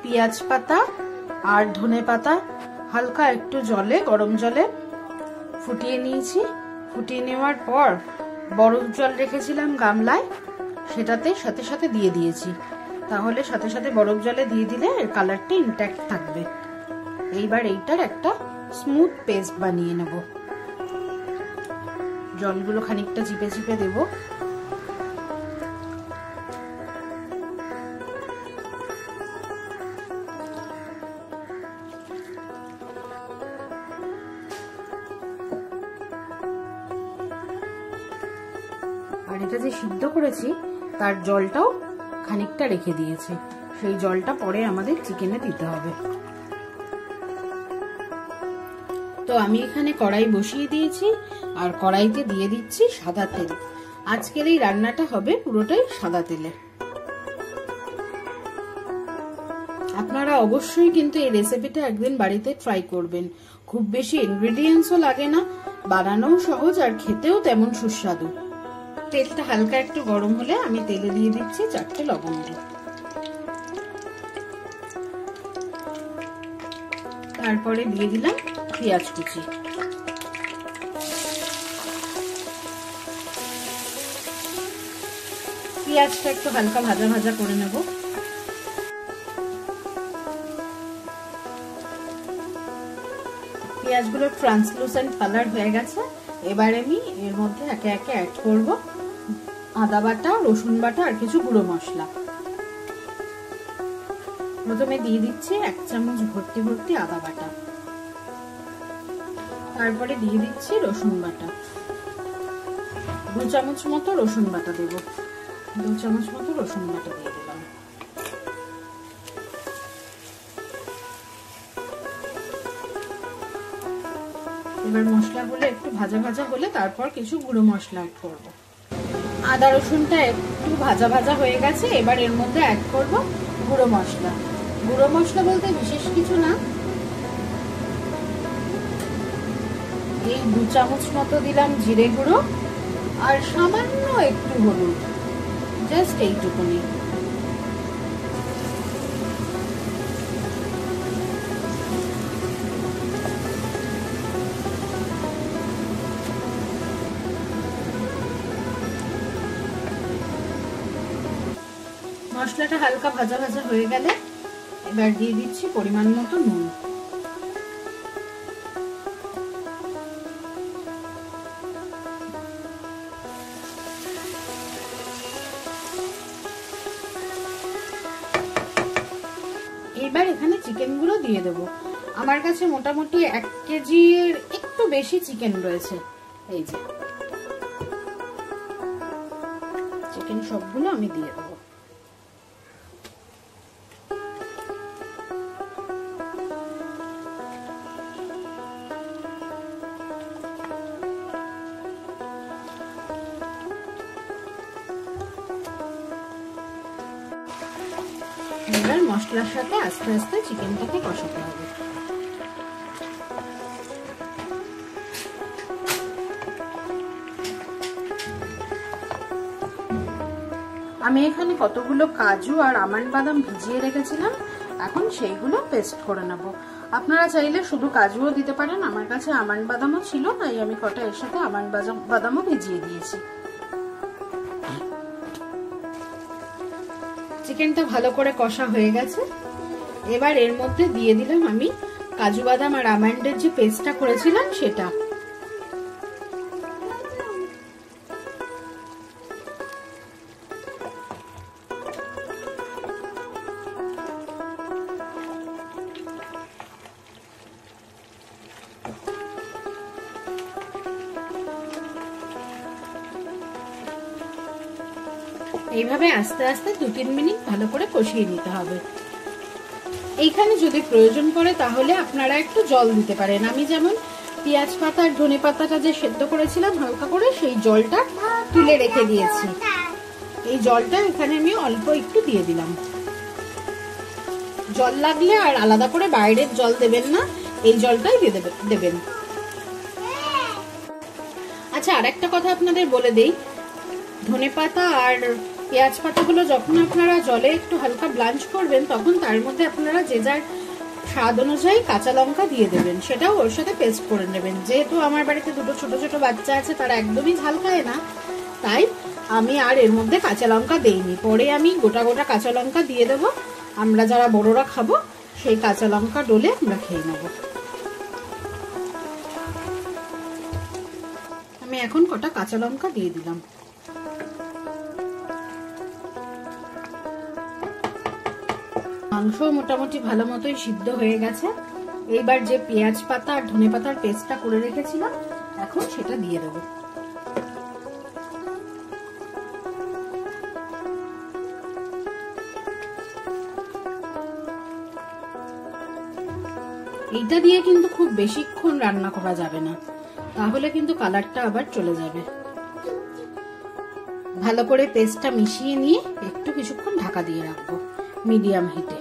পেঁয়াজ পাতা আর ধনে পাতা হালকা একটু জলে, গরম জলে ফুটিয়ে নিয়েছি। ফুটিয়ে নেওয়ার পর বরফ জল রেখেছিলাম গামলায়, সেটাতে সাথে সাথে দিয়ে দিয়েছি। তাহলে সাথে সাথে বরফ জলে দিয়ে দিলে এর কালারটা ইনট্যাক্ট থাকবে। এইবার এইটার একটা স্মুথ পেস্ট বানিয়ে নেব। জলগুলো খানিকটা চিপে চিপে দেব। আর এটা যে সিদ্ধ করেছি তার জলটাও খানিকটা রেখে দিয়েছি, সেই জলটা পরে আমাদের চিকেনে দিতে হবে। তো আমি এখানে কড়াই বসিয়ে দিয়েছি আর কড়াইতে দিয়ে দিচ্ছি সাদা তেল। আজকের এই রান্নাটা হবে পুরোটাই সাদা তেলে। আপনারা অবশ্যই কিন্তু এই রেসিপিটা একদিন বাড়িতে ট্রাই করবেন। খুব বেশি ইনগ্রেডিয়েন্টসও লাগে না, বানানোও সহজ আর খেতেও তেমন সুস্বাদু। তেলটা হালকা একটু গরম হলে আমি তেলে দিয়ে দিচ্ছি 4টে লবঙ্গ। তারপরে দিয়ে দিলাম পেঁয়াজ কুচি। পেঁয়াজটা একটু হালকা ভাজা ভাজা করে নেব। পেঁয়াজগুলো ট্রান্সলুসেন্ট কালার হয়ে গেছে। এবার আমি এর মধ্যে একে একে অ্যাড করব আদা বাটা, রসুন বাটা আর কিছু গুঁড়ো মশলা। প্রথমে দিয়ে দিচ্ছি 1 চামচ ভর্তি ভর্তি আদা বাটা। তারপরে দিয়ে দিচ্ছি রসুন বাটা, 2 চামচ মতো রসুন বাটা দেব। 2 চামচ মতো রসুন বাটা দিয়ে দিলাম। এবার মশলাগুলো একটু ভাজা ভাজা হলে তারপর কিছু গুঁড়ো মশলা অ্যাড করব। আদা রসুনটা একটু ভাজা ভাজা হয়ে গেছে, এবার এর মধ্যে অ্যাড করব গুঁড়ো মশলা। গুঁড়ো মশলা বলতে বিশেষ কিছু না, এই 2 চামচ মতো দিলাম জিরে গুঁড়ো আর সামান্য একটু হলুদ, জাস্ট এইটুকুনি। মশলাটা হালকা ভাজা ভাজা হয়ে গেলে এবার দিয়ে দিচ্ছি পরিমাণ মতো নুন। এবার এখানে চিকেনগুলো দিয়ে দেব। আমার কাছে মোটামুটি 1 কেজির একটু বেশি চিকেন রয়েছে। এই যে চিকেন সবগুলো আমি দিয়ে দেবো। এবার মশলার সাথে আস্তে আস্তে চিকেনটাকে কষাতে হবে। আমি এখানে কতগুলো কাজু আর আমন্ড বাদাম ভিজিয়ে রেখেছিলাম, এখন সেইগুলো পেস্ট করে নেব। আপনারা চাইলে শুধু কাজুও দিতে পারেন, আমার কাছে আমন্ড বাদামও ছিল তাই আমি কটা এর সাথে আমন্ড বাদামও ভিজিয়ে দিয়েছি। চিকেনটা ভালো করে কষা হয়ে গেছে। এবার এর মধ্যে দিয়ে দিলাম আমি কাজু বাদাম আর আমন্ডের যে পেস্টটা করেছিলাম সেটা। এইভাবে আস্তে আস্তে 2-3 মিনিট ভালো করে কষিয়ে নিতে হবে। এইখানে যদি প্রয়োজন পড়ে তাহলে আপনারা একটু জল দিতে পারেন। আমি যেমন পেঁয়াজ পাতা আর ধনে পাতাটা যে সেদ্ধ করেছিলাম হালকা করে, সেই জলটা তুলে রেখে দিয়েছি। এই জলটা এখানে আমি অল্প একটু দিয়ে দিলাম। জল লাগলে আর আলাদা করে বাইরের জল দেবেন না, এই জলটাই দিয়ে দেবেন। আচ্ছা, আরেকটা কথা আপনাদের বলে দেই, ধনেপাতা আর পেঁয়াজ পাতাগুলো যখন আপনারা জলে একটু হালকা ব্লাঞ্চ করবেন, তখন তার মধ্যে আপনারা যে যার স্বাদ অনুযায়ী কাঁচা লঙ্কা দিয়ে দেবেন, সেটাও ওর সাথে পেস্ট করে নেবেন। যেহেতু আমার বাড়িতে দুটো ছোট ছোট বাচ্চা আছে, তারা একদমই ঝাল খায় না, তাই আমি আর এর মধ্যে কাঁচা লঙ্কা দেইনি। পরে আমি গোটা গোটা কাঁচা লঙ্কা দিয়ে দেবো। আমরা যারা বড়রা খাবো সেই কাঁচা লঙ্কা ডলে আমরা খেয়ে নেব। আমি এখন কটা কাঁচা লঙ্কা দিয়ে দিলাম। মাংস মোটামুটি ভালো মতোই সিদ্ধ হয়ে গেছে। এইবার যে পেঁয়াজ পাতা আর ধনে পাতার পেস্টটা করে রেখেছিলাম, এখন সেটা দিয়ে দেবো। এইটা দিয়ে কিন্তু খুব বেশিক্ষণ রান্না করা যাবে না, তাহলে কিন্তু কালারটা আবার চলে যাবে। ভালো করে পেস্টটা মিশিয়ে নিয়ে একটু কিছুক্ষণ ঢাকা দিয়ে রাখবো মিডিয়াম হিটে।